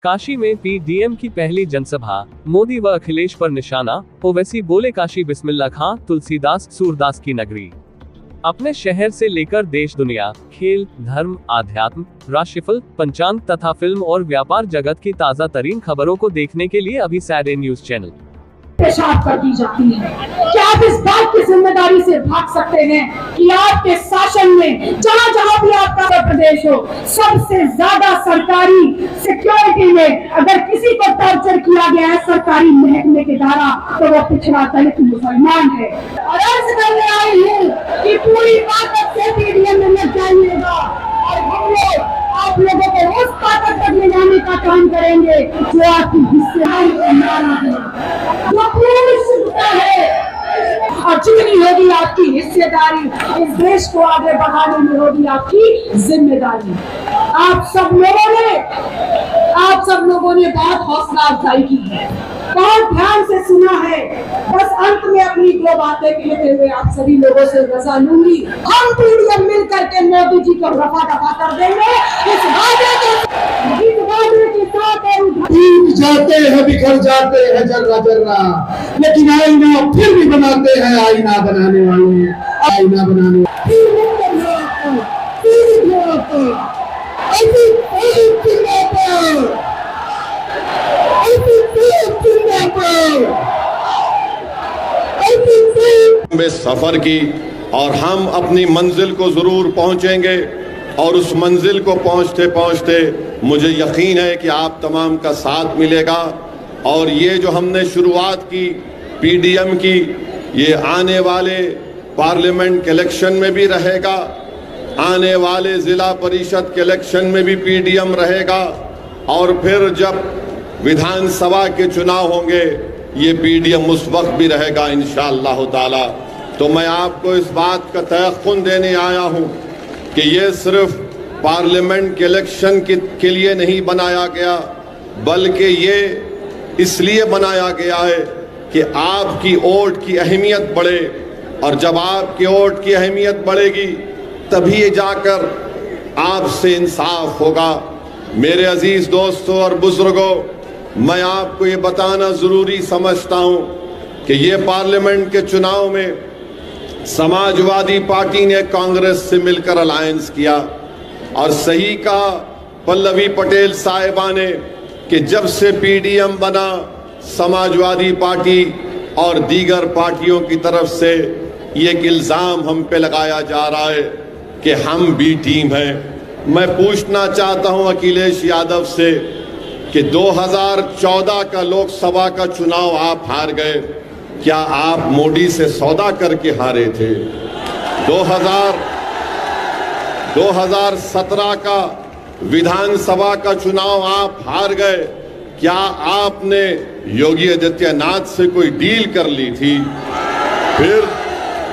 काशी में पीडीएम की पहली जनसभा, मोदी व अखिलेश पर निशाना। ओवैसी बोले काशी बिस्मिल्लाह खां, तुलसीदास सूरदास की नगरी। अपने शहर से लेकर देश दुनिया, खेल, धर्म, आध्यात्म, राशिफल, पंचांग तथा फिल्म और व्यापार जगत की ताजा तरीन खबरों को देखने के लिए अभी सैटरडे न्यूज चैनल पेशाब कर दी जाती है। क्या आप इस बात की जिम्मेदारी से भाग सकते हैं कि आपके शासन में जहां जहां भी आपका प्रदेश हो, सबसे ज्यादा सरकारी सिक्योरिटी में अगर किसी को टॉर्चर किया गया है सरकारी महकमे के द्वारा, तो वो पिछड़ा दलित मुसलमान है। और अर्ज करने आई हूँ कि पूरी ताकत से पीडीएम में लग जाइएगा और हम लोग आप लोगों को उस ताकत तक ले जाने का काम करेंगे जो आपकी हिस्सेदारी का नारा है, जो पूरी शुद्धता है। और जितनी होगी आपकी हिस्सेदारी, इस देश को आगे बढ़ाने में होगी आपकी जिम्मेदारी। आप सब लोगों ने बहुत हौसला अफजाई की है, बहुत ध्यान से सुना है। बस अंत में अपनी दो बातें कहते हुए आप सभी लोगों से रजा लूंगी। हम पीडीएम मिल करके मोदी जी को रफा दफा कर देंगे। इस वादे के साथ जाते हैं, बिखर जाते हैं जर्रा जर्रा, लेकिन आईना फिर भी बनाते हैं। आईना बनाने वाले आईना बनाने में सफर की और हम अपनी मंजिल को जरूर पहुंचेंगे। और उस मंजिल को पहुंचते पहुंचते मुझे यकीन है कि आप तमाम का साथ मिलेगा। और ये जो हमने शुरुआत की पीडीएम की, ये आने वाले पार्लियामेंट के इलेक्शन में भी रहेगा, आने वाले जिला परिषद के इलेक्शन में भी पीडीएम रहेगा, और फिर जब विधानसभा के चुनाव होंगे ये पीडीएम उस वक्त भी रहेगा इंशाअल्लाह ताला। तो मैं आपको इस बात का तयक़ुन देने आया हूं कि ये सिर्फ पार्लियामेंट के इलेक्शन के लिए नहीं बनाया गया, बल्कि ये इसलिए बनाया गया है कि आपकी वोट की अहमियत बढ़े। और जब आपकी वोट की अहमियत बढ़ेगी तभी जाकर आपसे इंसाफ होगा। मेरे अजीज दोस्तों और बुजुर्गों, मैं आपको ये बताना जरूरी समझता हूं कि ये पार्लियामेंट के चुनाव में समाजवादी पार्टी ने कांग्रेस से मिलकर अलायंस किया। और सही कहा पल्लवी पटेल साहिबा ने कि जब से पीडीएम बना, समाजवादी पार्टी और दीगर पार्टियों की तरफ से ये एक इल्जाम हम पे लगाया जा रहा है कि हम बी टीम हैं। मैं पूछना चाहता हूं अखिलेश यादव से कि 2014 का लोकसभा का चुनाव आप हार गए, क्या आप मोदी से सौदा करके हारे थे? 2017 का विधानसभा का चुनाव आप हार गए, क्या आपने योगी आदित्यनाथ से कोई डील कर ली थी? फिर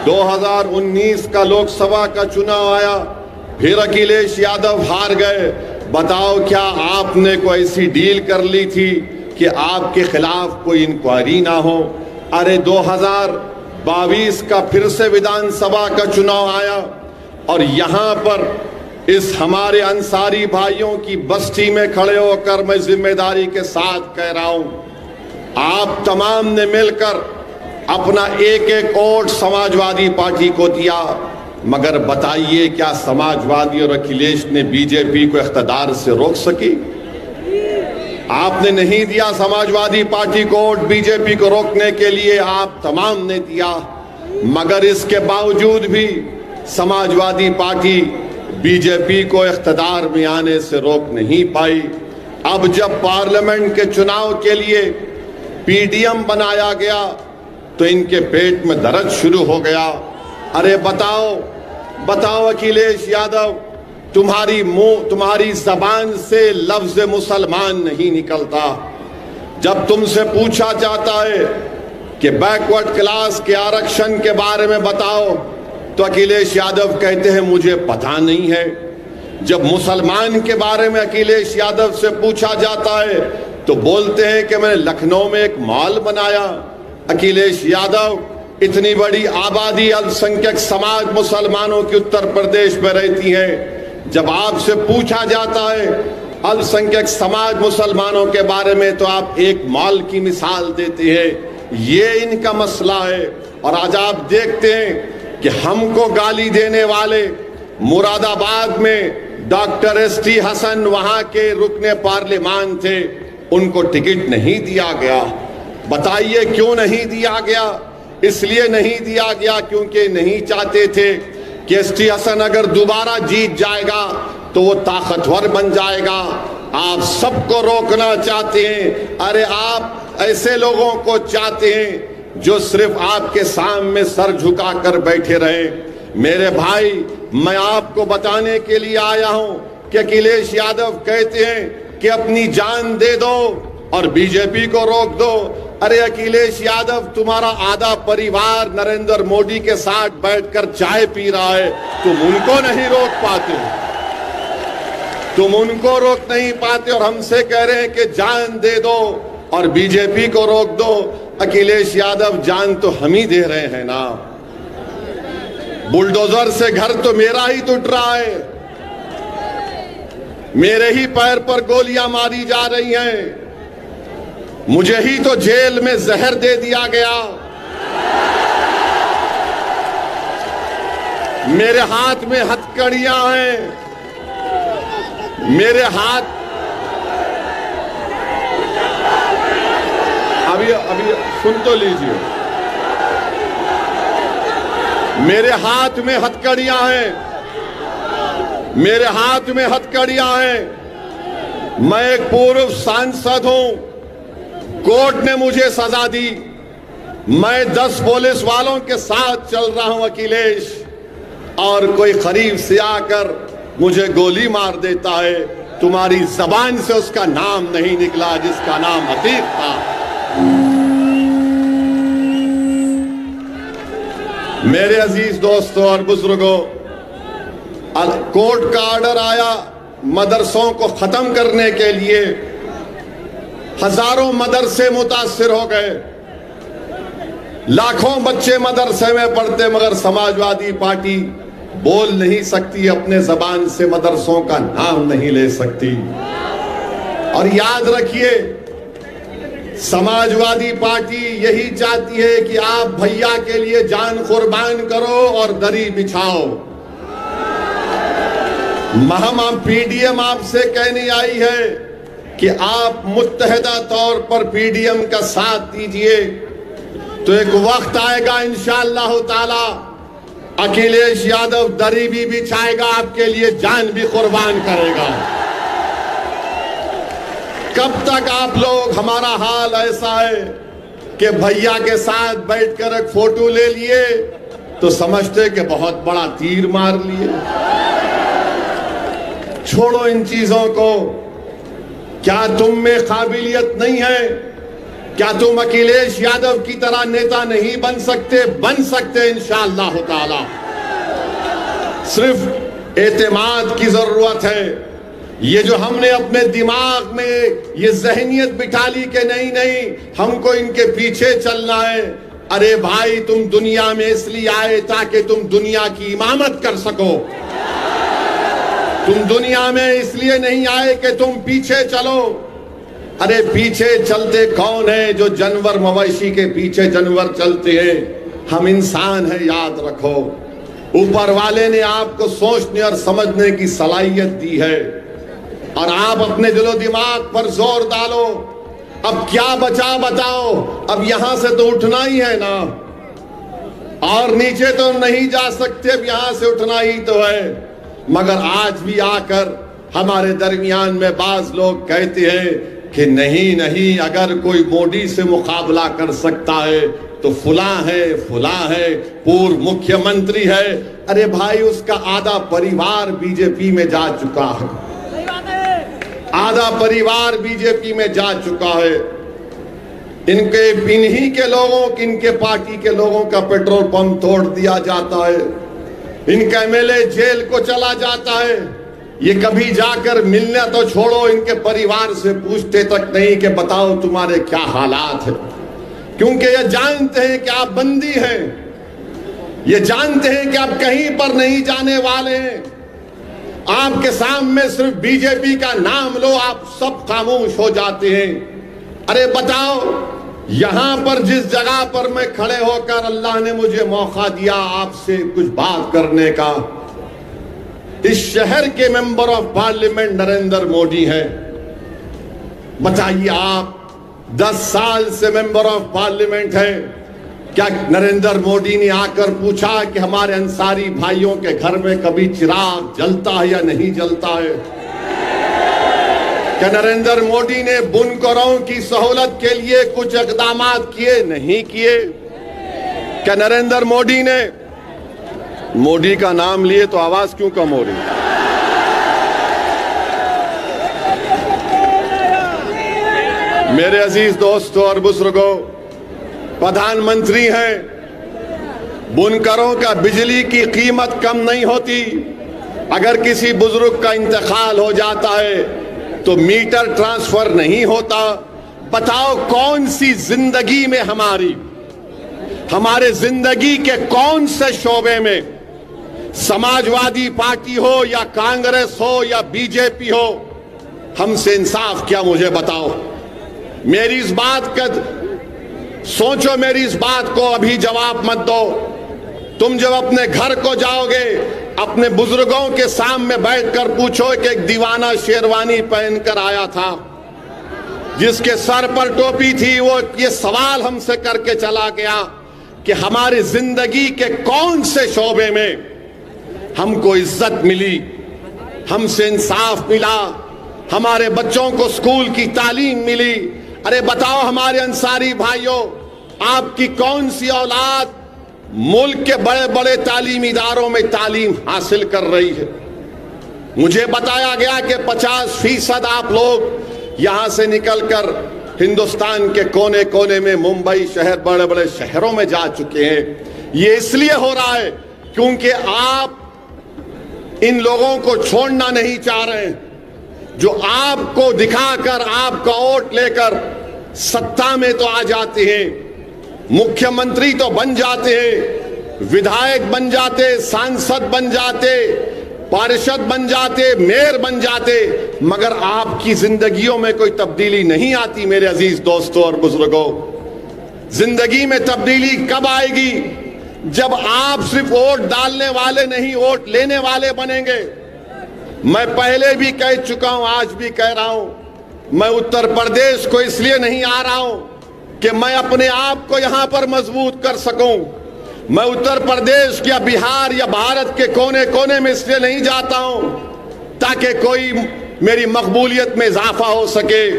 2019 का लोकसभा का चुनाव आया, फिर अखिलेश यादव हार गए। बताओ क्या आपने कोई ऐसी डील कर ली थी कि आपके खिलाफ कोई इंक्वायरी ना हो? अरे 2022 का फिर से विधानसभा का चुनाव आया और यहां पर इस हमारे अंसारी भाइयों की बस्ती में खड़े होकर मैं जिम्मेदारी के साथ कह रहा हूं, आप तमाम ने मिलकर अपना एक एक वोट समाजवादी पार्टी को दिया। मगर बताइए क्या समाजवादी और अखिलेश ने बीजेपी को इख्तिदार से रोक सकी? आपने नहीं दिया समाजवादी पार्टी को वोट बीजेपी को रोकने के लिए, आप तमाम ने दिया। मगर इसके बावजूद भी समाजवादी पार्टी बीजेपी को इख्तिदार में आने से रोक नहीं पाई। अब जब पार्लियामेंट के चुनाव के लिए पीडीएम बनाया गया तो इनके पेट में दर्द शुरू हो गया। अरे बताओ अखिलेश यादव, तुम्हारी जबान से लफ्ज मुसलमान नहीं निकलता। जब तुमसे पूछा जाता है कि बैकवर्ड क्लास के आरक्षण के बारे में बताओ तो अखिलेश यादव कहते हैं मुझे पता नहीं है। जब मुसलमान के बारे में अखिलेश यादव से पूछा जाता है तो बोलते हैं कि मैंने लखनऊ में एक मॉल बनाया। अखिलेश यादव, इतनी बड़ी आबादी अल्पसंख्यक समाज मुसलमानों की उत्तर प्रदेश में रहती है, जब आपसे पूछा जाता है अल्पसंख्यक समाज मुसलमानों के बारे में तो आप एक मॉल की मिसाल देते हैं। ये इनका मसला है। और आज आप देखते हैं कि हमको गाली देने वाले मुरादाबाद में डॉक्टर एसटी हसन वहां के रुकने पार्लियामान थे, उनको टिकट नहीं दिया गया। बताइए क्यों नहीं दिया गया? इसलिए नहीं दिया गया क्योंकि नहीं चाहते थे कि एसटी हसन अगर दोबारा जीत जाएगा तो वो ताकतवर बन जाएगा। आप सबको रोकना चाहते हैं। अरे आप ऐसे लोगों को चाहते हैं जो सिर्फ आपके सामने सर झुकाकर बैठे रहे। मेरे भाई, मैं आपको बताने के लिए आया हूं कि अखिलेश यादव कहते हैं कि अपनी जान दे दो और बीजेपी को रोक दो। अरे अखिलेश यादव, तुम्हारा आधा परिवार नरेंद्र मोदी के साथ बैठकर चाय पी रहा है, तुम उनको नहीं रोक पाते। तुम उनको रोक नहीं पाते और हमसे कह रहे हैं कि जान दे दो और बीजेपी को रोक दो। अखिलेश यादव, जान तो हम ही दे रहे हैं ना। बुलडोजर से घर तो मेरा ही टूट रहा है, मेरे ही पैर पर गोलियां मारी जा रही हैं, मुझे ही तो जेल में जहर दे दिया गया, मेरे हाथ में हथकड़ियां हैं, मेरे हाथ अभी सुन तो लीजिए, मेरे हाथ में हथकड़ियां हैं, मेरे हाथ में हथकड़ियां हैं। मैं एक पूर्व सांसद हूं, कोर्ट ने मुझे सजा दी, मैं 10 पुलिस वालों के साथ चल रहा हूं अखिलेश, और कोई करीब से आकर मुझे गोली मार देता है। तुम्हारी जबान से उसका नाम नहीं निकला जिसका नाम अतीक था। मेरे अजीज दोस्तों और बुजुर्गों, कोर्ट का ऑर्डर आया मदरसों को खत्म करने के लिए। हजारों मदरसे मुतासिर हो गए, लाखों बच्चे मदरसे में पढ़ते, मगर समाजवादी पार्टी बोल नहीं सकती, अपने जबान से मदरसों का नाम नहीं ले सकती। और याद रखिए, समाजवादी पार्टी यही चाहती है कि आप भैया के लिए जान कुर्बान करो और दरी बिछाओ। महम पीडीएम आपसे कहने आई है कि आप मुत्तहिदा तौर पर पीडीएम का साथ दीजिए, तो एक वक्त आएगा इंशाअल्लाह ताला अखिलेश यादव दरी भी बिछाएगा, आपके लिए जान भी कुर्बान करेगा। कब तक आप लोग, हमारा हाल ऐसा है कि भैया के साथ बैठकर एक फोटो ले लिए तो समझते कि बहुत बड़ा तीर मार लिए। छोड़ो इन चीजों को। क्या तुम में काबिलियत नहीं है? क्या तुम अखिलेश यादव की तरह नेता नहीं बन सकते? बन सकते इंशाअल्लाह ताला। सिर्फ एतमाद की जरूरत है। ये जो हमने अपने दिमाग में ये जहनियत बिठा ली कि नहीं नहीं हमको इनके पीछे चलना है। अरे भाई, तुम दुनिया में इसलिए आए ताकि तुम दुनिया की इमामत कर सको। तुम दुनिया में इसलिए नहीं आए कि तुम पीछे चलो। अरे पीछे चलते कौन है? जो जानवर मवेशी के पीछे जानवर चलते हैं। हम इंसान हैं, याद रखो। ऊपर वाले ने आपको सोचने और समझने की सलाहियत दी है और आप अपने दिलो दिमाग पर जोर डालो। अब क्या बचा बताओ? अब यहां से तो उठना ही है ना, और नीचे तो नहीं जा सकते, अब यहां से उठना ही तो है। मगर आज भी आकर हमारे दरमियान में बाज लोग कहते हैं कि नहीं नहीं, अगर कोई मोदी से मुकाबला कर सकता है तो फुला है, पूर्व मुख्यमंत्री है। अरे भाई, उसका आधा परिवार बीजेपी में जा चुका है, आधा परिवार बीजेपी में जा चुका है। इन्हीं के लोगों, इनके पार्टी के लोगों का पेट्रोल पंप तोड़ दिया जाता है, इनका एमएलए जेल को चला जाता है। ये कभी जाकर मिलना तो छोड़ो, इनके परिवार से पूछते तक नहीं कि बताओ तुम्हारे क्या हालात है। क्योंकि ये जानते हैं कि आप बंदी हैं, ये जानते हैं कि आप कहीं पर नहीं जाने वाले हैं। आपके सामने सिर्फ बीजेपी का नाम लो, आप सब खामोश हो जाते हैं। अरे बताओ, यहां पर जिस जगह पर मैं खड़े होकर अल्लाह ने मुझे मौका दिया आपसे कुछ बात करने का, इस शहर के member of parliament Narendra Modi है। बताइए आप 10 साल से मेंबर ऑफ पार्लियामेंट है, क्या नरेंद्र मोदी ने आकर पूछा कि हमारे अंसारी भाइयों के घर में कभी चिराग जलता है या नहीं जलता है? क्या नरेंद्र मोदी ने बुनकरों की सहूलत के लिए कुछ इकदाम किए? नहीं किए। क्या नरेंद्र मोदी ने, मोदी का नाम लिए तो आवाज क्यों कम हो रही? मेरे अजीज दोस्तों और बुजुर्गों, प्रधानमंत्री हैं, बुनकरों का बिजली की कीमत कम नहीं होती। अगर किसी बुजुर्ग का इंतकाल हो जाता है तो मीटर ट्रांसफर नहीं होता। बताओ कौन सी जिंदगी में हमारे जिंदगी के कौन से शोबे में, समाजवादी पार्टी हो या कांग्रेस हो या बीजेपी हो, हमसे इंसाफ क्या? मुझे बताओ। मेरी इस बात का सोचो, मेरी इस बात को अभी जवाब मत दो। तुम जब अपने घर को जाओगे, अपने बुजुर्गों के सामने बैठकर पूछो कि एक दीवाना शेरवानी पहनकर आया था, जिसके सर पर टोपी थी, वो ये सवाल हमसे करके चला गया कि हमारी जिंदगी के कौन से शोबे में हमको इज्जत मिली, हमसे इंसाफ मिला, हमारे बच्चों को स्कूल की तालीम मिली। अरे बताओ हमारे अंसारी भाइयों, आपकी कौन सी औलाद मुल्क के बड़े बड़े तालीमी इदारों में तालीम हासिल कर रही है? मुझे बताया गया कि 50% आप लोग यहां से निकलकर हिंदुस्तान के कोने कोने में, मुंबई शहर, बड़े बड़े शहरों में जा चुके हैं। ये इसलिए हो रहा है क्योंकि आप इन लोगों को छोड़ना नहीं चाह रहे हैं, जो आपको दिखाकर, आपका वोट लेकर सत्ता में तो आ जाते हैं, मुख्यमंत्री तो बन जाते हैं, विधायक बन जाते, सांसद बन जाते, पार्षद बन जाते, मेयर बन जाते, मगर आपकी जिंदगियों में कोई तब्दीली नहीं आती। मेरे अजीज दोस्तों और बुजुर्गों, जिंदगी में तब्दीली कब आएगी? जब आप सिर्फ वोट डालने वाले नहीं, वोट लेने वाले बनेंगे। मैं पहले भी कह चुका हूं, आज भी कह रहा हूं, मैं उत्तर प्रदेश को इसलिए नहीं आ रहा हूं कि मैं अपने आप को यहां पर मजबूत कर सकूं। मैं उत्तर प्रदेश या बिहार या भारत के कोने कोने में इसलिए नहीं जाता हूं ताकि कोई मेरी मकबूलियत में इजाफा हो सके।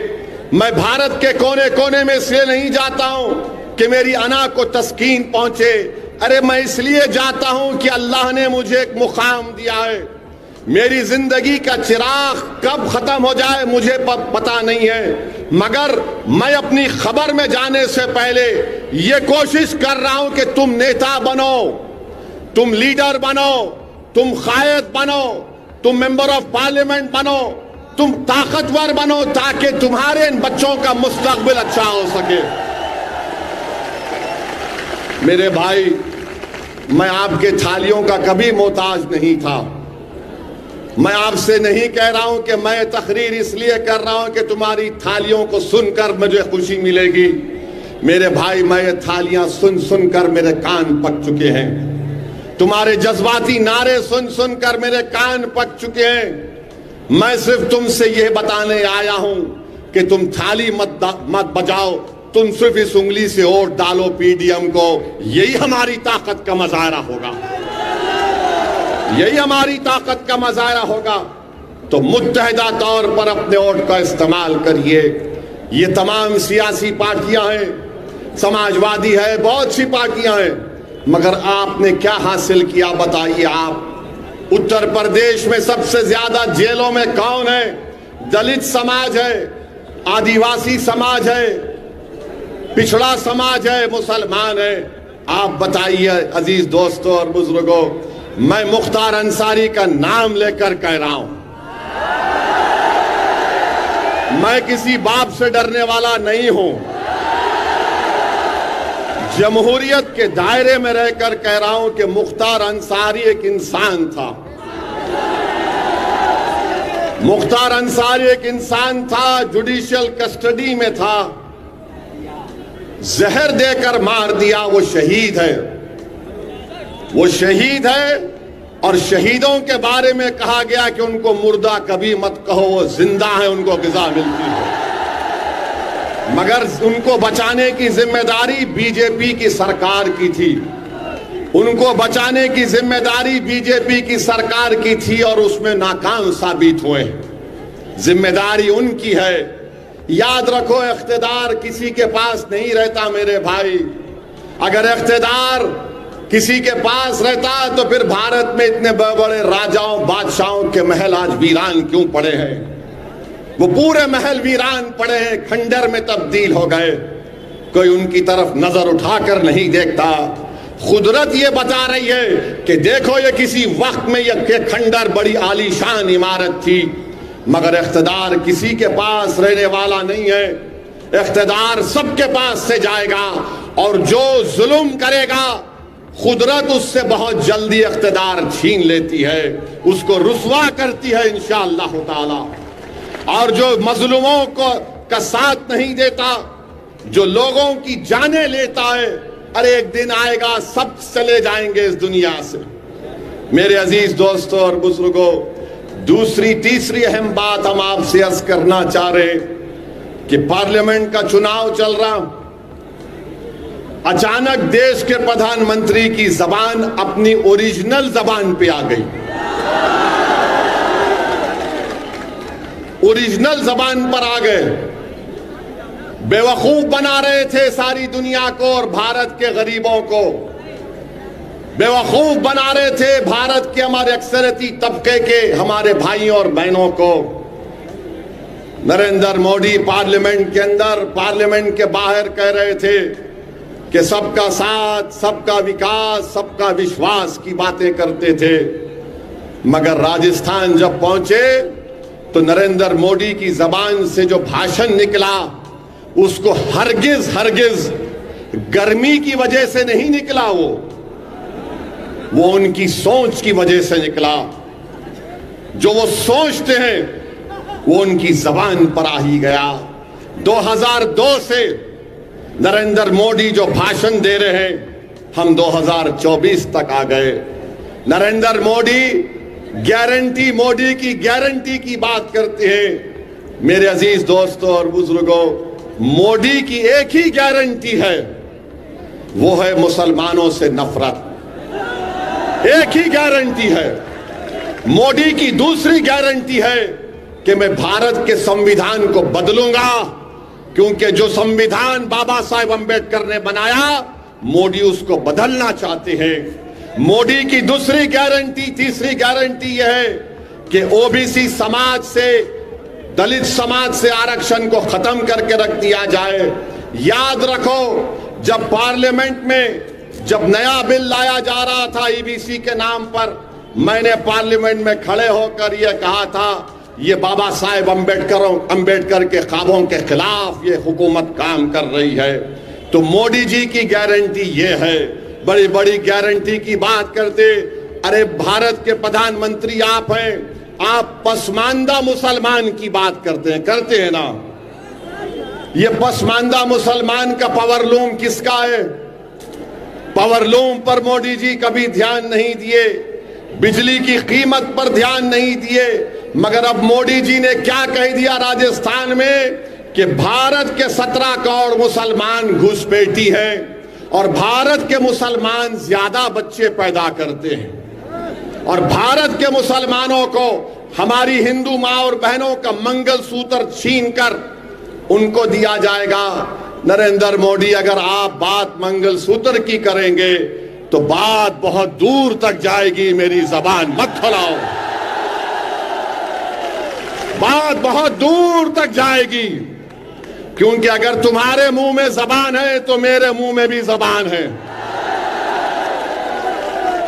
मैं भारत के कोने कोने में इसलिए नहीं जाता हूं कि मेरी अना को तस्कीन पहुंचे। अरे मैं इसलिए जाता हूं कि अल्लाह ने मुझे एक मुकाम दिया है। मेरी जिंदगी का चिराग कब खत्म हो जाए मुझे पता नहीं है, मगर मैं अपनी खबर में जाने से पहले ये कोशिश कर रहा हूं कि तुम नेता बनो, तुम लीडर बनो, तुम कायद बनो, तुम मेंबर ऑफ पार्लियामेंट बनो, तुम ताकतवर बनो, ताकि तुम्हारे इन बच्चों का मुस्तकबिल अच्छा हो सके। मेरे भाई, मैं आपके थालियों का कभी मोहताज नहीं था। मैं आपसे नहीं कह रहा हूं कि मैं तकरीर इसलिए कर रहा हूं कि तुम्हारी थालियों को सुनकर मुझे खुशी मिलेगी। मेरे भाई, मैं ये थालियां सुन सुनकर मेरे कान पक चुके हैं। तुम्हारे जज्बाती नारे सुन सुनकर मेरे कान पक चुके हैं। मैं सिर्फ तुमसे यह बताने आया हूं कि तुम थाली मत बजाओ, तुम सिर्फ इस उंगली से वोट डालो पीडीएम को। यही हमारी ताकत का मुजाहरा होगा, यही हमारी ताकत का मुजाहरा होगा। तो मुत्तहिदा तौर पर अपने वोट का इस्तेमाल करिए। ये तमाम सियासी पार्टियां हैं, समाजवादी है, बहुत सी पार्टियां हैं, मगर आपने क्या हासिल किया बताइए। आप उत्तर प्रदेश में सबसे ज्यादा जेलों में कौन है? दलित समाज है, आदिवासी समाज है, पिछड़ा समाज है, मुसलमान है। आप बताइए अजीज दोस्तों और बुजुर्गों, मैं मुख्तार अंसारी का नाम लेकर कह रहा हूं, मैं किसी बाप से डरने वाला नहीं हूं। जमहूरियत के दायरे में रहकर कह रहा हूं कि मुख्तार अंसारी एक इंसान था। मुख्तार अंसारी एक इंसान था, जुडिशियल कस्टडी में था, जहर देकर मार दिया, वो शहीद है, वो शहीद है। और शहीदों के बारे में कहा गया कि उनको मुर्दा कभी मत कहो, वो जिंदा है, उनको ग़िज़ा मिलती है। मगर उनको बचाने की जिम्मेदारी बीजेपी की सरकार की थी, उनको बचाने की जिम्मेदारी बीजेपी की सरकार की थी और उसमें नाकाम साबित हुए। जिम्मेदारी उनकी है। याद रखो, इख्तिदार किसी के पास नहीं रहता मेरे भाई। अगर इख्तिदार किसी के पास रहता तो फिर भारत में इतने बड़े बड़े राजाओं बादशाहों के महल आज वीरान क्यों पड़े हैं? वो पूरे महल वीरान पड़े हैं, खंडर में तब्दील हो गए। कोई उनकी तरफ नजर उठाकर नहीं देखता। कुदरत ये बता रही है कि देखो, ये किसी वक्त में ये खंडर बड़ी आलीशान इमारत थी, मगर इख्तिदार किसी के पास रहने वाला नहीं है। इख्तिदार सबके पास से जाएगा और जो जुल्म करेगा कुदरत उससे बहुत जल्दी इख्तिदार छीन लेती है, उसको रुसवा करती है इंशाअल्लाह ताला। और जो मजलूमों को का साथ नहीं देता, जो लोगों की जानें लेता है, अरे एक दिन आएगा सब चले जाएंगे इस दुनिया से। मेरे अजीज दोस्तों और बुजुर्गों, दूसरी तीसरी अहम बात हम आपसे अर्ज करना चाह रहे कि पार्लियामेंट का चुनाव चल रहा, अचानक देश के प्रधानमंत्री की जबान अपनी ओरिजिनल जबान पे आ गई, ओरिजिनल जबान पर आ गए। बेवकूफ बना रहे थे सारी दुनिया को और भारत के गरीबों को, बेवकूफ बना रहे थे भारत के हमारे अक्सरियती तबके के हमारे भाइयों और बहनों को। नरेंद्र मोदी पार्लियामेंट के अंदर, पार्लियामेंट के बाहर कह रहे थे कि सबका साथ, सबका विकास, सबका विश्वास की बातें करते थे। मगर राजस्थान जब पहुंचे तो नरेंद्र मोदी की जबान से जो भाषण निकला, उसको हरगिज हरगिज गर्मी की वजह से नहीं निकला, वो उनकी सोच की वजह से निकला। जो वो सोचते हैं वो उनकी जबान पर आ ही गया। 2002 से नरेंद्र मोदी जो भाषण दे रहे हैं, हम 2024 तक आ गए। नरेंद्र मोदी गारंटी, मोदी की गारंटी की बात करते हैं। मेरे अजीज दोस्तों और बुजुर्गों, मोदी की एक ही गारंटी है, वो है मुसलमानों से नफरत। एक ही गारंटी है। मोदी की दूसरी गारंटी है कि मैं भारत के संविधान को बदलूंगा, क्योंकि जो संविधान बाबा साहेब अंबेडकर ने बनाया, मोदी उसको बदलना चाहते हैं। मोदी की दूसरी गारंटी, तीसरी गारंटी यह है कि ओबीसी समाज से, दलित समाज से आरक्षण को खत्म करके रख दिया जाए। याद रखो, जब पार्लियामेंट में जब नया बिल लाया जा रहा था ईबीसी के नाम पर, मैंने पार्लियामेंट में खड़े होकर यह कहा था, ये बाबा साहेब अंबेडकर के ख्वाबों के खिलाफ ये हुकूमत काम कर रही है। तो मोदी जी की गारंटी ये है। बड़ी बड़ी गारंटी की बात करते, अरे भारत के प्रधानमंत्री आप हैं, आप पसमानदा मुसलमान की बात करते हैं ना। ये पसमानदा मुसलमान का पावरलूम किसका है? पावरलूम पर मोदी जी कभी ध्यान नहीं दिए, बिजली की कीमत पर ध्यान नहीं दिए। मगर अब मोदी जी ने क्या कह दिया राजस्थान में कि भारत के 17 करोड़ मुसलमान घुसपैठी हैं और भारत के मुसलमान ज्यादा बच्चे पैदा करते हैं और भारत के मुसलमानों को हमारी हिंदू माँ और बहनों का मंगलसूत्र छीनकर उनको दिया जाएगा। नरेंद्र मोदी, अगर आप बात मंगलसूत्र की करेंगे तो बात बहुत दूर तक जाएगी। मेरी जबान मत खोलाओ, बात बहुत दूर तक जाएगी, क्योंकि अगर तुम्हारे मुंह में जबान है तो मेरे मुंह में भी जबान है।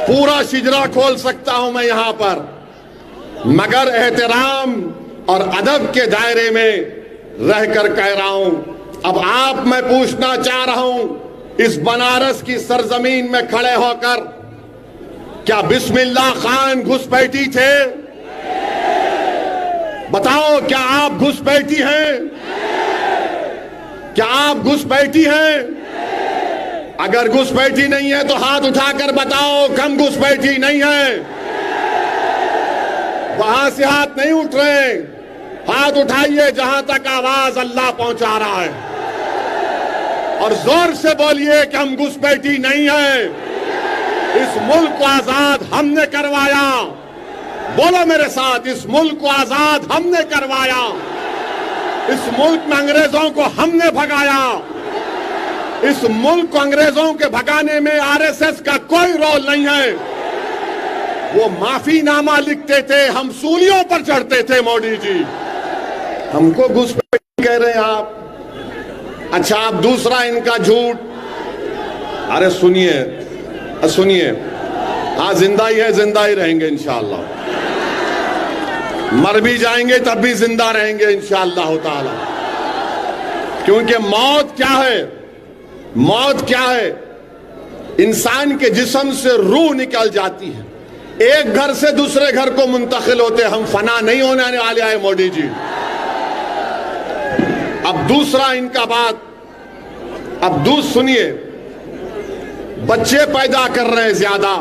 पूरा शिजरा खोल सकता हूं मैं यहां पर, मगर एहतराम और अदब के दायरे में रहकर कह रहा हूं। अब आप, मैं पूछना चाह रहा हूं, इस बनारस की सरजमीन में खड़े होकर, क्या बिस्मिल्लाह खान घुसपैठी थे? बताओ, क्या आप घुसपैठी हैं? क्या आप घुसपैठी हैं? अगर घुसपैठी नहीं है तो हाथ उठाकर बताओ हम घुसपैठी नहीं है। वहां से हाथ नहीं उठ रहे, हाथ उठाइए जहां तक आवाज अल्लाह पहुंचा रहा है, और जोर से बोलिए कि हम घुसपैठी नहीं है। इस मुल्क को आजाद हमने करवाया। बोलो मेरे साथ, इस मुल्क को आजाद हमने करवाया। इस मुल्क में अंग्रेजों को हमने भगाया। इस मुल्क को अंग्रेजों के भगाने में आरएसएस का कोई रोल नहीं है। वो माफीनामा लिखते थे, हम सूलियों पर चढ़ते थे। मोदी जी, हमको घुसपैठी कह रहे हैं आप। अच्छा, आप दूसरा इनका झूठ। अरे सुनिए सुनिए, हाँ जिंदा ही है, जिंदा ही रहेंगे इंशाअल्लाह। मर भी जाएंगे तब भी जिंदा रहेंगे इंशाअल्लाह ताला। क्योंकि मौत क्या है? मौत क्या है? इंसान के जिस्म से रूह निकल जाती है, एक घर से दूसरे घर को मुंतकिल होते। हम फना नहीं होने वाले आए मोदी जी। अब दूसरा इनका बात, अब दूसरा सुनिए, बच्चे पैदा कर रहे हैं ज्यादा।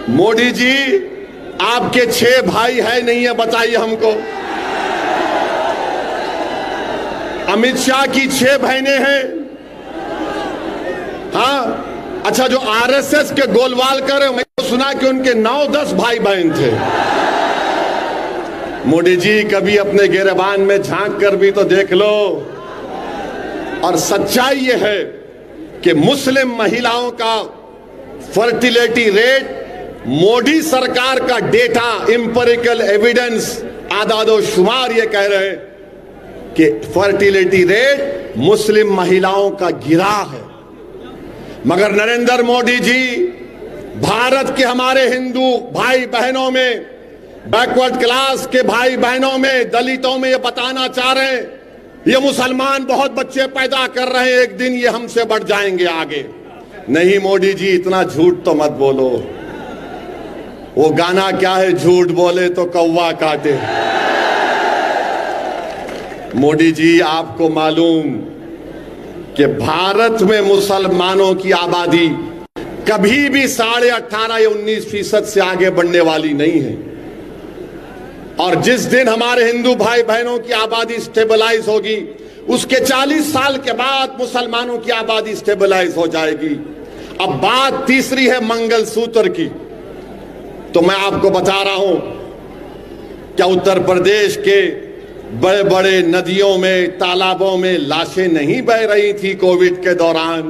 मोदी जी, आपके 6 भाई है नहीं है? बताइए हमको। अमित शाह की 6 बहनें हैं। हाँ, अच्छा, जो आरएसएस के गोलवालकर है, मैंने सुना कि उनके 9-10 भाई बहन थे। मोदी जी, कभी अपने गिरबान में झांक कर भी तो देख लो। और सच्चाई ये है कि मुस्लिम महिलाओं का फर्टिलिटी रेट, मोदी सरकार का डेटा, इंपेरिकल एविडेंस, आदादो शुमार ये कह रहे हैं कि फर्टिलिटी रेट मुस्लिम महिलाओं का गिरा है। मगर नरेंद्र मोदी जी भारत के हमारे हिंदू भाई बहनों में, बैकवर्ड क्लास के भाई बहनों में, दलितों में ये बताना चाह रहे हैं ये मुसलमान बहुत बच्चे पैदा कर रहे हैं, एक दिन ये हमसे बढ़ जाएंगे आगे। नहीं मोदी जी, इतना झूठ तो मत बोलो। वो गाना क्या है, झूठ बोले तो कौवा काटे। मोदी जी, आपको मालूम कि भारत में मुसलमानों की आबादी कभी भी 18.5 या 19% से आगे बढ़ने वाली नहीं है। और जिस दिन हमारे हिंदू भाई बहनों की आबादी स्टेबलाइज होगी, उसके 40 साल के बाद मुसलमानों की आबादी स्टेबलाइज हो जाएगी। अब बात तीसरी है मंगलसूत्र की। तो मैं आपको बता रहा हूं, क्या उत्तर प्रदेश के बड़े बड़े नदियों में, तालाबों में लाशें नहीं बह रही थी? कोविड के दौरान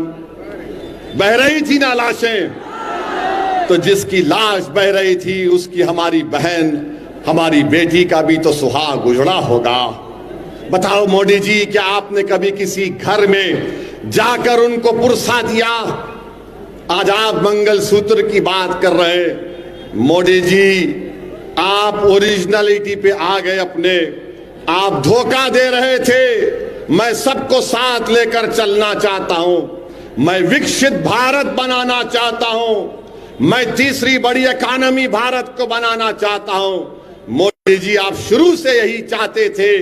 बह रही थी ना लाशें। तो जिसकी लाश बह रही थी उसकी हमारी बहन, हमारी बेटी का भी तो सुहाग उजड़ा होगा। बताओ मोदी जी, क्या आपने कभी किसी घर में जाकर उनको पुरसा दिया? आज आप मंगलसूत्र की बात कर रहे हैं। मोदी जी, आप ओरिजिनलिटी पे आ गए अपने। आप धोखा दे रहे थे। मैं सबको साथ लेकर चलना चाहता हूं। मैं विकसित भारत बनाना चाहता हूं। मैं तीसरी बड़ी इकॉनमी भारत को बनाना चाहता हूं। मोदी जी, आप शुरू से यही चाहते थे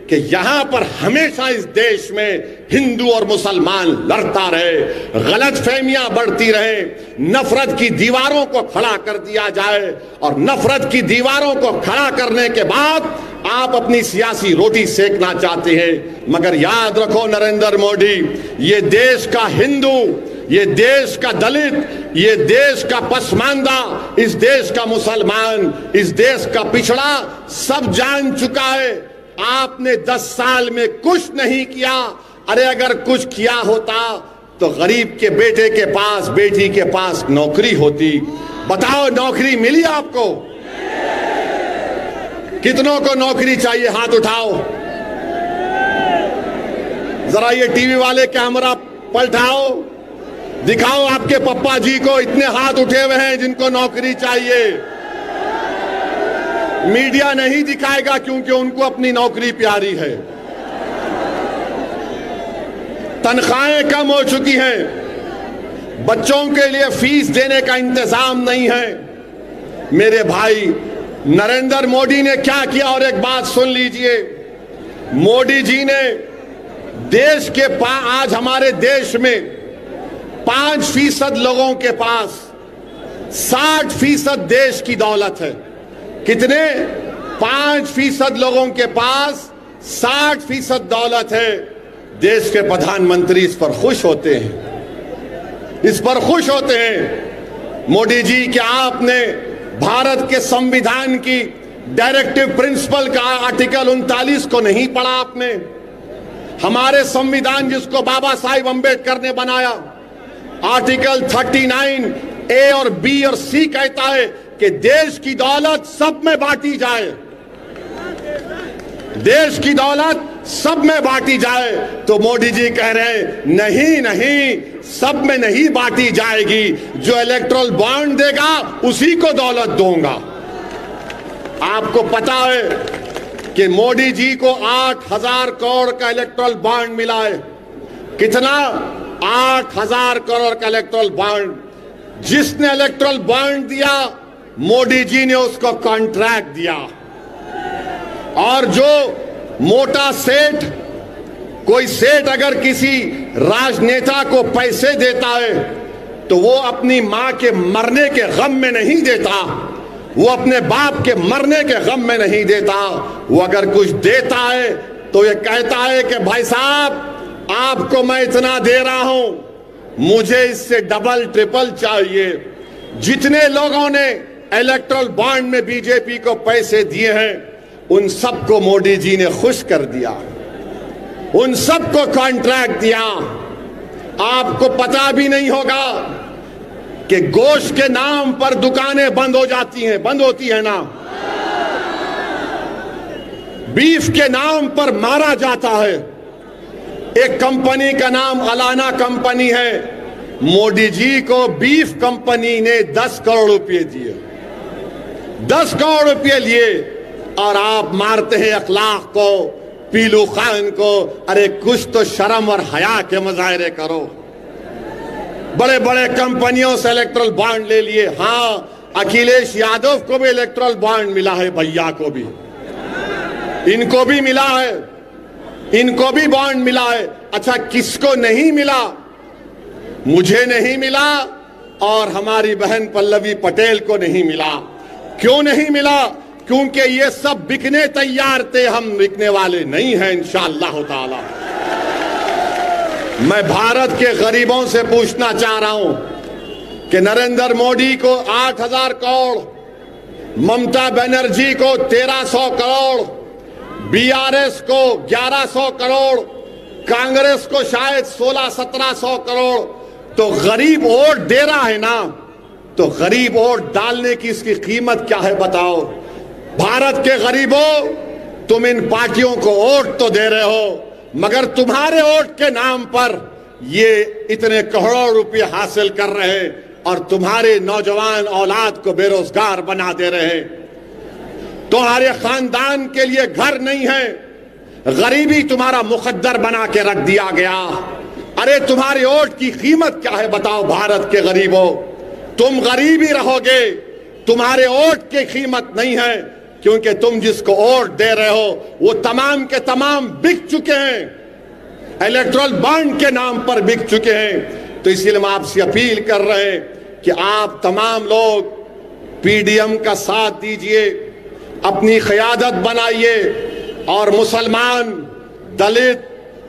कि यहां पर हमेशा इस देश में हिंदू और मुसलमान लड़ता रहे, गलतफहमियां बढ़ती रहे, नफरत की दीवारों को खड़ा कर दिया जाए। और नफरत की दीवारों को खड़ा करने के बाद आप अपनी सियासी रोटी सेकना चाहते हैं। मगर याद रखो नरेंद्र मोदी, ये देश का हिंदू, ये देश का दलित, ये देश का पसमानदा, इस देश का मुसलमान, इस देश का पिछड़ा सब जान चुका है। आपने 10 साल में कुछ नहीं किया। अरे अगर कुछ किया होता तो गरीब के बेटे के पास, बेटी के पास नौकरी होती। बताओ, नौकरी मिली आपको? कितनों को नौकरी चाहिए? हाथ उठाओ जरा। ये टीवी वाले कैमरा पलटाओ, दिखाओ आपके पप्पा जी को। इतने हाथ उठे हुए हैं जिनको नौकरी चाहिए। मीडिया नहीं दिखाएगा क्योंकि उनको अपनी नौकरी प्यारी है। तनख्वाहें कम हो चुकी हैं, बच्चों के लिए फीस देने का इंतजाम नहीं है। मेरे भाई, नरेंद्र मोदी ने क्या किया, और एक बात सुन लीजिए, मोदी जी ने देश के आज हमारे देश में 5% लोगों के पास 60% देश की दौलत है। कितने? 5% लोगों के पास 60% दौलत है। देश के प्रधानमंत्री इस पर खुश होते हैं, इस पर खुश होते हैं। मोदी जी, क्या आपने भारत के संविधान की डायरेक्टिव प्रिंसिपल का आर्टिकल 39 को नहीं पढ़ा आपने? हमारे संविधान जिसको बाबा साहिब अंबेडकर ने बनाया, आर्टिकल 39 ए और बी और सी कहता है कि देश की दौलत सब में बांटी जाए, देश की दौलत सब में बांटी जाए। तो मोदी जी कह रहे हैं नहीं नहीं, सब में नहीं बांटी जाएगी, जो इलेक्ट्रल बॉन्ड देगा उसी को दौलत दूंगा। आपको पता है कि मोदी जी को 8,000 करोड़ का इलेक्ट्रल बॉन्ड मिला है। कितना? 8,000 करोड़ का इलेक्ट्रल बॉन्ड। जिसने इलेक्ट्रल बॉन्ड दिया, मोदी जी ने उसको कॉन्ट्रैक्ट दिया। और जो मोटा सेठ, कोई सेठ अगर किसी राजनेता को पैसे देता है तो वो अपनी मां के मरने के गम में नहीं देता, वो अपने बाप के मरने के गम में नहीं देता। वो अगर कुछ देता है तो ये कहता है कि भाई साहब, आपको मैं इतना दे रहा हूं, मुझे इससे डबल ट्रिपल चाहिए। जितने लोगों ने इलेक्ट्रल बॉन्ड में बीजेपी को पैसे दिए हैं, उन सबको मोदी जी ने खुश कर दिया, उन सबको कॉन्ट्रैक्ट दिया। आपको पता भी नहीं होगा कि गोश्त के नाम पर दुकानें बंद हो जाती हैं, बंद होती है ना, बीफ के नाम पर मारा जाता है। एक कंपनी का नाम अलाना कंपनी है, मोदी जी को बीफ कंपनी ने 10 करोड़ रुपए दिए, 10 करोड़ रुपए लिए, और आप मारते हैं अखलाक को, पीलू खान को। अरे कुछ तो शर्म और हया के मुजाहरे करो। बड़े बड़े कंपनियों से इलेक्ट्रल बॉन्ड ले लिए। हाँ, अखिलेश यादव को भी इलेक्ट्रल बॉन्ड मिला है, भैया को भी, इनको भी मिला है, इनको भी बॉन्ड मिला है। अच्छा, किसको नहीं मिला? मुझे नहीं मिला और हमारी बहन पल्लवी पटेल को नहीं मिला। क्यों नहीं मिला? क्योंकि ये सब बिकने तैयार थे, हम बिकने वाले नहीं हैं इंशाअल्लाह ताला। मैं भारत के गरीबों से पूछना चाह रहा हूं कि नरेंद्र मोदी को 8,000 करोड़, ममता बनर्जी को 1,300 करोड़, बीआरएस को 1,100 करोड़, कांग्रेस को शायद 1600-1700 करोड़, तो गरीब वोट दे रहा है ना, तो गरीब वोट डालने की इसकी कीमत क्या है बताओ। भारत के गरीबों, तुम इन पार्टियों को वोट तो दे रहे हो, मगर तुम्हारे वोट के नाम पर ये इतने करोड़ों रुपए हासिल कर रहे हैं और तुम्हारे नौजवान औलाद को बेरोजगार बना दे रहे हैं। तुम्हारे खानदान के लिए घर नहीं है, गरीबी तुम्हारा मुकद्दर बना के रख दिया गया। अरे तुम्हारे वोट की कीमत क्या है बताओ भारत के गरीबों। तुम गरीब ही रहोगे, तुम्हारे वोट की कीमत नहीं है, क्योंकि तुम जिसको वोट दे रहे हो वो तमाम के तमाम बिक चुके हैं, इलेक्ट्रल बॉन्ड के नाम पर बिक चुके हैं। तो इसीलिए हम आपसे अपील कर रहे हैं कि आप तमाम लोग पीडीएम का साथ दीजिए, अपनी क़यादत बनाइए, और मुसलमान, दलित,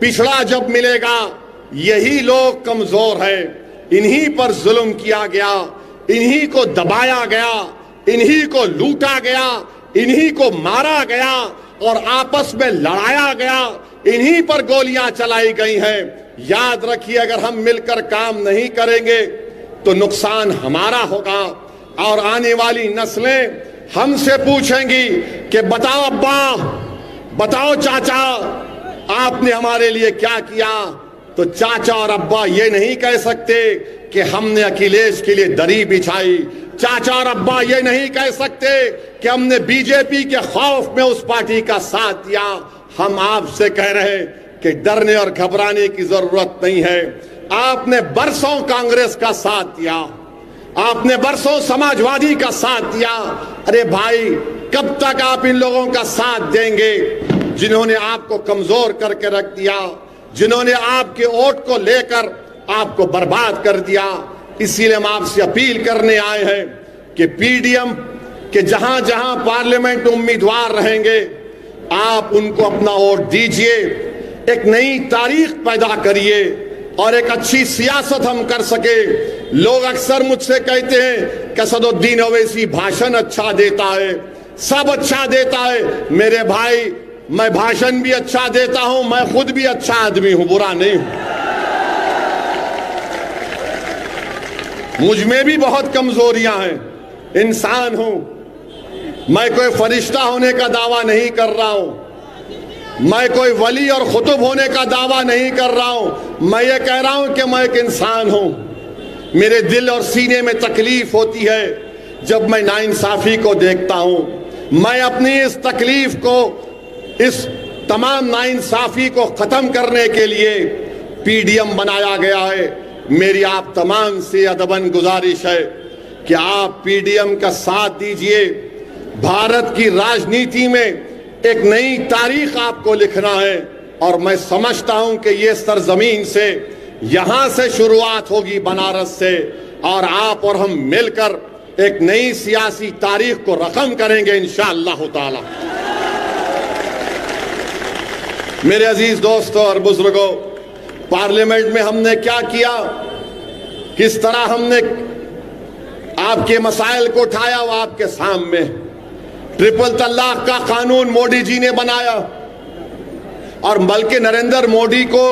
पिछड़ा जब मिलेगा, यही लोग कमजोर हैं, इन्हीं पर जुल्म किया गया, इन्हीं को दबाया गया, इन्हीं को लूटा गया, इन्हीं को मारा गया और आपस में लड़ाया गया, इन्हीं पर गोलियां चलाई गई हैं। याद रखिए, अगर हम मिलकर काम नहीं करेंगे तो नुकसान हमारा होगा और आने वाली नस्लें हमसे पूछेंगी कि बताओ अब्बा, बताओ चाचा, आपने हमारे लिए क्या किया। तो चाचा और अब्बा ये नहीं कह सकते कि हमने अखिलेश के लिए दरी बिछाई। चाचा और अब्बा ये नहीं कह सकते कि हमने बीजेपी के खौफ में उस पार्टी का साथ दिया। हम आपसे कह रहे हैं कि डरने और घबराने की जरूरत नहीं है। आपने बरसों कांग्रेस का साथ दिया, आपने बरसों समाजवादी का साथ दिया। अरे भाई, कब तक आप इन लोगों का साथ देंगे जिन्होंने आपको कमजोर करके रख दिया, जिन्होंने आपके वोट को लेकर आपको बर्बाद कर दिया। इसीलिए हम आपसे अपील करने आए हैं कि पीडीएम के जहां जहां पार्लियामेंट में उम्मीदवार रहेंगे, आप उनको अपना वोट दीजिए, एक नई तारीख पैदा करिए और एक अच्छी सियासत हम कर सके। लोग अक्सर मुझसे कहते हैं कि असदुद्दीन ओवैसी भाषण अच्छा देता है, सब अच्छा देता है। मेरे भाई, मैं भाषण भी अच्छा देता हूं, मैं खुद भी अच्छा आदमी हूं, बुरा नहीं हूं। मुझ में भी बहुत कमजोरियां हैं, इंसान हूं। मैं कोई फरिश्ता होने का दावा नहीं कर रहा हूं, मैं कोई वली और खुतुब होने का दावा नहीं कर रहा हूं। मैं ये कह रहा हूं कि मैं एक इंसान हूं। मेरे दिल और सीने में तकलीफ होती है जब मैं नाइंसाफी को देखता हूं। मैं अपनी इस तकलीफ को, इस तमाम नाइंसाफी को खत्म करने के लिए पीडीएम बनाया गया है। मेरी आप तमाम से अदबन गुजारिश है कि आप पीडीएम का साथ दीजिए। भारत की राजनीति में एक नई तारीख आपको लिखना है और मैं समझता हूं कि ये सरजमीन से, यहां से शुरुआत होगी, बनारस से, और आप और हम मिलकर एक नई सियासी तारीख को रकम करेंगे इंशाअल्लाह ताला। मेरे अजीज दोस्तों और बुजुर्गों, पार्लियामेंट में हमने क्या किया, किस तरह हमने आपके मसाइल को उठाया, वो आपके सामने। ट्रिपल तलाक का कानून मोदी जी ने बनाया और बल्कि नरेंद्र मोदी को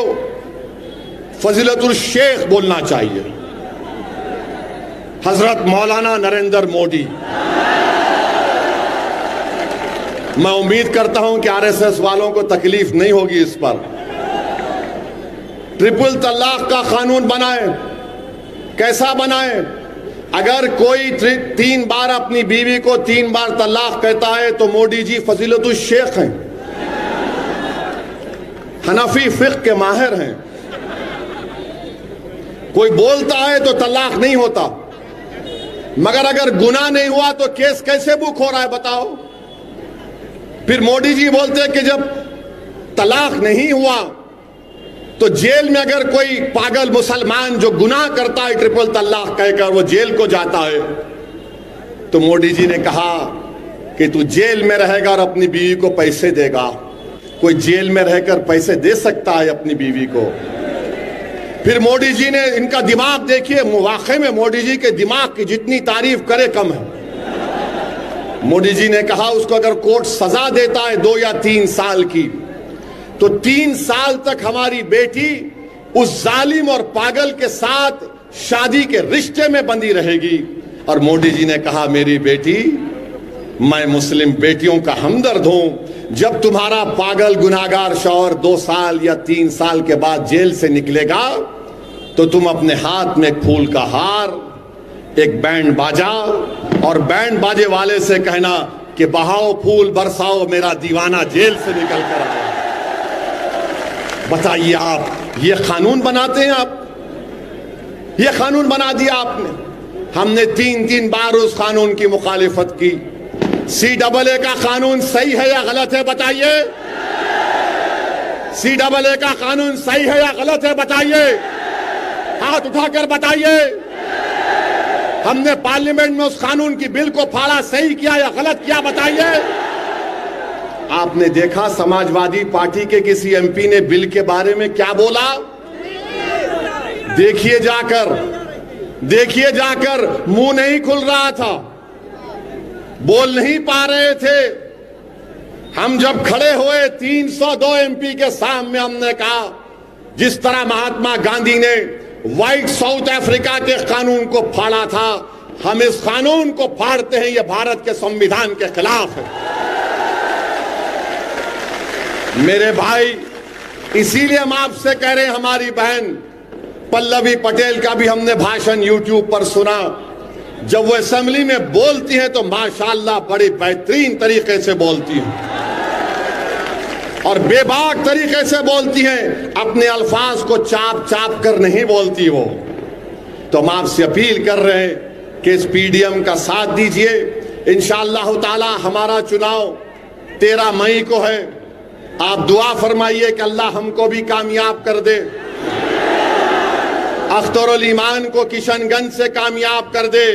फजीलतुल शेख बोलना चाहिए, हजरत मौलाना नरेंद्र मोदी। मैं उम्मीद करता हूं कि आरएसएस वालों को तकलीफ नहीं होगी इस पर। ट्रिपल तलाक का कानून बनाए, कैसा बनाए? अगर कोई 3 बार अपनी बीवी को 3 बार तलाक कहता है तो मोदी जी फजीलतुल शेख हैं, हनफी फिक्र के माहिर हैं। कोई बोलता है तो तलाक नहीं होता, मगर अगर गुनाह नहीं हुआ तो केस कैसे बुक हो रहा है बताओ? फिर मोदी जी बोलते हैं कि जब तलाक नहीं हुआ तो जेल में अगर कोई पागल मुसलमान जो गुनाह करता है ट्रिपल तलाक कहकर वो जेल को जाता है, तो मोदी जी ने कहा कि तू जेल में रहेगा और अपनी बीवी को पैसे देगा। कोई जेल में रहकर पैसे दे सकता है अपनी बीवी को? फिर मोदी जी ने, इनका दिमाग देखिए, वाकई में मोदी जी के दिमाग की जितनी तारीफ करे कम है। मोदी जी ने कहा उसको अगर कोर्ट सजा देता है 2 या 3 साल की, तो 3 साल तक हमारी बेटी उस जालिम और पागल के साथ शादी के रिश्ते में बंधी रहेगी। और मोदी जी ने कहा मेरी बेटी, मैं मुस्लिम बेटियों का हमदर्द हूं। जब तुम्हारा पागल गुनाहगार शौहर 2 साल या 3 साल के बाद जेल से निकलेगा तो तुम अपने हाथ में एक फूल का हार, एक बैंड बाजा, और बैंड बाजे वाले से कहना कि बहाओ फूल बरसाओ मेरा दीवाना जेल से निकल कर आया। बताइए आप, ये कानून बनाते हैं आप? ये कानून बना दिया आपने। हमने 3 बार उस कानून की मुखालिफत की। CAA का कानून सही है या गलत है बताइए? CAA का कानून सही है या गलत है बताइए? हाथ उठाकर बताइए। हमने पार्लियामेंट में उस कानून की बिल को फाड़ा, सही किया या गलत किया बताइए? आपने देखा समाजवादी पार्टी के किसी MP ने बिल के बारे में क्या बोला? देखिए जाकर, मुंह नहीं खुल रहा था, बोल नहीं पा रहे थे। हम जब खड़े हुए 302 MP के सामने, हमने कहा जिस तरह महात्मा गांधी ने व्हाइट साउथ अफ्रीका के कानून को फाड़ा था, हम इस कानून को फाड़ते हैं। यह भारत के संविधान के खिलाफ है। मेरे भाई, इसीलिए हम आपसे कह रहे हैं, हमारी बहन पल्लवी पटेल का भी हमने भाषण YouTube पर सुना। जब वो असेंबली में बोलती हैं तो माशाअल्लाह बड़ी बेहतरीन तरीके से बोलती हैं और बेबाक तरीके से बोलती हैं, अपने अल्फाज को चाप कर नहीं बोलती वो। तो हम आपसे अपील कर रहे हैं कि इस पीडीएम का साथ दीजिए, इंशाअल्लाह ताला हमारा चुनाव 13 मई को है। आप दुआ फरमाइए कि अल्लाह हमको भी कामयाब कर दे, अख्तरुल ईमान को किशनगंज से कामयाब कर दे,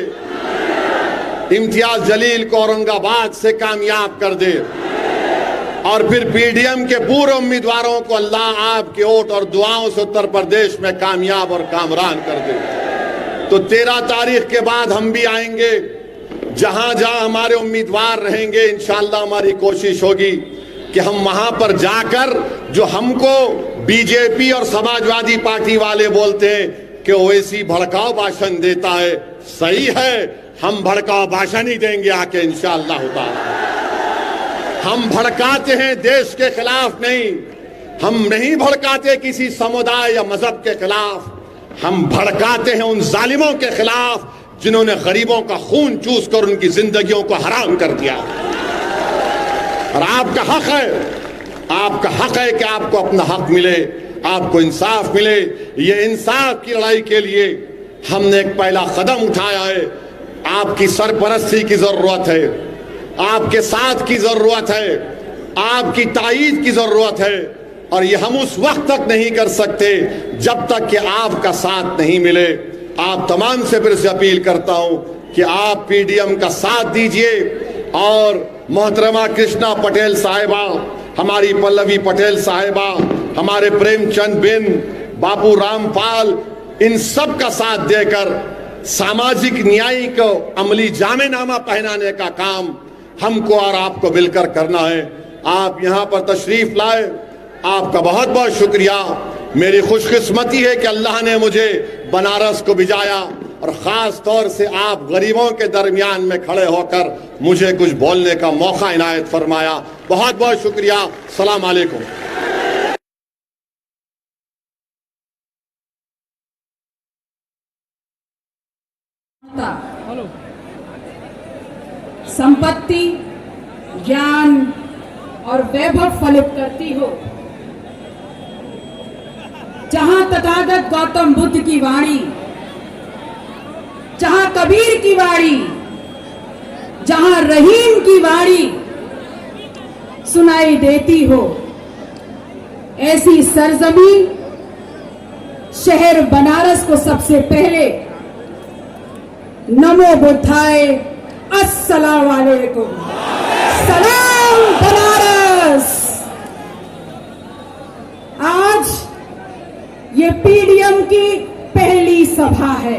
इम्तियाज जलील को औरंगाबाद से कामयाब कर दे, और फिर पीडीएम के पूर्व उम्मीदवारों को अल्लाह आपके वोट और दुआओं से उत्तर प्रदेश में कामयाब और कामरान कर दे। तो 13 तारीख के बाद हम भी आएंगे, जहां जहां हमारे उम्मीदवार रहेंगे इंशाअल्लाह हमारी कोशिश होगी कि हम वहां पर जाकर, जो हमको बीजेपी और समाजवादी पार्टी वाले बोलते हैं कि ओवैसी भड़काऊ भाषण देता है, सही है, हम भड़काऊ भाषण ही देंगे आके इंशाअल्लाह ताला। हम भड़काते हैं देश के खिलाफ नहीं, हम नहीं भड़काते किसी समुदाय या मजहब के खिलाफ, हम भड़काते हैं उन जालिमों के खिलाफ जिन्होंने गरीबों का खून चूस कर उनकी जिंदगियों को हराम कर दिया। और आपका हक है कि आपको अपना हक मिले, आपको इंसाफ मिले। ये इंसाफ की लड़ाई के लिए हमने एक पहला कदम उठाया है। आपकी सरपरस्ती की जरूरत है, आपके साथ की जरूरत है, आपकी ताईद की जरूरत है, और ये हम उस वक्त तक नहीं कर सकते जब तक कि आपका साथ नहीं मिले। आप तमाम से फिर से अपील करता हूं कि आप पीडीएम का साथ दीजिए, और मोहतरमा कृष्णा पटेल साहिबा, हमारी पल्लवी पटेल साहिबा, हमारे प्रेमचंद बिन, बाबू रामपाल, इन सब का साथ देकर सामाजिक न्याय को अमली जामेनामा पहनाने का काम हमको और आपको मिलकर करना है। आप यहां पर तशरीफ लाए, आपका बहुत बहुत शुक्रिया। मेरी खुशकिस्मती है कि अल्लाह ने मुझे बनारस को भिजाया, और खास तौर से आप गरीबों के दरमियान में खड़े होकर मुझे कुछ बोलने का मौका इनायत फरमाया। बहुत बहुत शुक्रिया। सलाम अलैकुम। संपत्ति, ज्ञान और वैभव फलित करती हो। जहां तथागत गौतम बुद्ध की वाणी, जहां कबीर की वाणी, जहां रहीम की वाणी सुनाई देती हो, ऐसी सरजमीन शहर बनारस को सबसे पहले नमो बुद्धाय, अस्सलाम वालेकुम, सलाम बनारस। आज ये पीडीएम की पहली सभा है।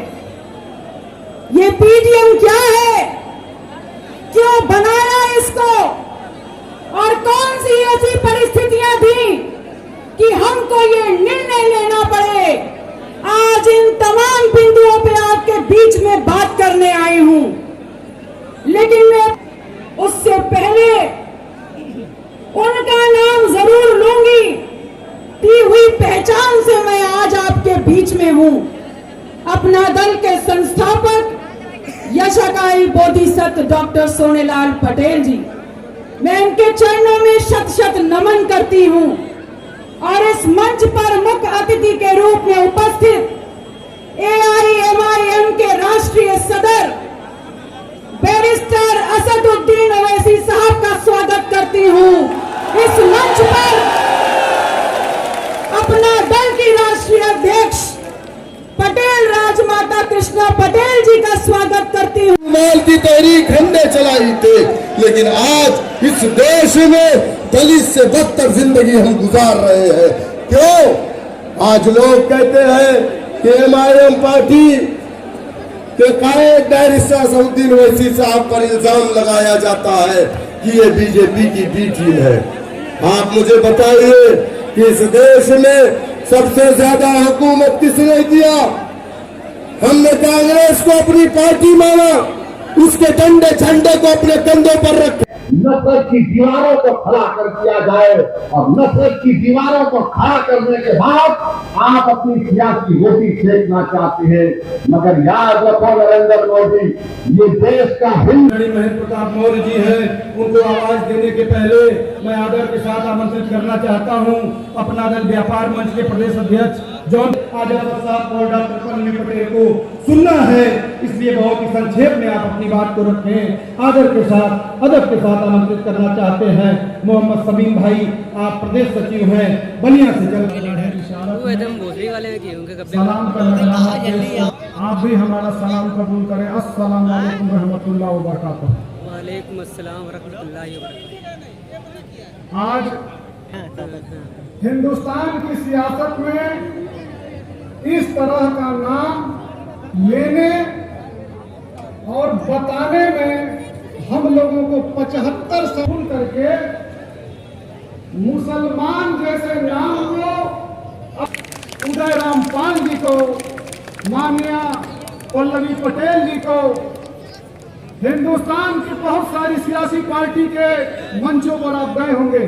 ये पीडीएम क्या है, क्यों बनाया इसको, और कौन सी ऐसी परिस्थितियां थी कि हमको ये निर्णय लेना पड़े। आज इन तमाम बिंदुओं पे आपके बीच में बात करने आई हूं, लेकिन मैं उससे पहले उनका नाम जरूर लूंगी। दी हुई पहचान से मैं आज आपके बीच में हूं। अपना दल के संस्थापक यशगाई बोधिसत्व डॉक्टर सोनेलाल पटेल जी, मैं उनके चरणों में शत शत नमन करती हूं, और इस मंच पर मुख्य अतिथि के रूप में उपस्थित AIMIM के राष्ट्रीय सदर बैरिस्टर असदुद्दीन ओवैसी साहब का स्वागत करती हूं। इस मंच पर अपना दल की राष्ट्रीय अध्यक्ष पटेल राजमाता कृष्णा पटेल जी का स्वागत करती हूँ। माल की तहरीक हमने चलाई थी, लेकिन आज इस देश में दलित से बदतर जिंदगी हम गुजार रहे हैं। क्यों? आज लोग कहते हैं कि MIM पार्टी के कायद बैरिस्टर असदुद्दीन ओवैसी साहब पर इल्जाम लगाया जाता है कि ये बीजेपी की बी टीम है। आप मुझे बताइए कि इस देश में सबसे ज्यादा हुकूमत किसने किया? हमने कांग्रेस को अपनी पार्टी माना, उसके डंडे झंडे को अपने कंधों पर रखे। नफरत की दीवारों को खड़ा कर दिया जाए, और नफरत की दीवारों को खड़ा करने के बाद आप अपनी सियासी रोटी सेकना चाहते हैं। मगर याद रखो नरेंद्र मोदी, ये देश का हिंद महेंद्र प्रताप मौर्य जी है, उनको आवाज देने के पहले मैं आदर के साथ आमंत्रित करना चाहता हूं अपना दल व्यापार मंच के प्रदेश अध्यक्ष जो आजाद साहब और डॉक्टर पन्नी पटेल को सुनना है, इसलिए बहुत ही संक्षेप में आप अपनी बात को रखें। आदर के साथ अदब के साथ आमंत्रित करना चाहते हैं मोहम्मद समीम भाई, आप प्रदेश सचिव हैं, बलिया से चल सलाम करना, आप भी हमारा सलाम कबूल करें। अस्सलाम वालेकुम रहमतुल्लाह व बरकातुहू। वालेकुम अस्सलाम वरहमतुल्लाहि वबरकातुहू। आज हिंदुस्तान की सियासत में इस तरह का नाम लेने और बताने में हम लोगों को 75 से भूल करके मुसलमान जैसे नाम को उदय रामपाल जी को, माननीय पल्लवी पटेल जी को, हिंदुस्तान की बहुत सारी सियासी पार्टी के मंचों पर आप गए होंगे,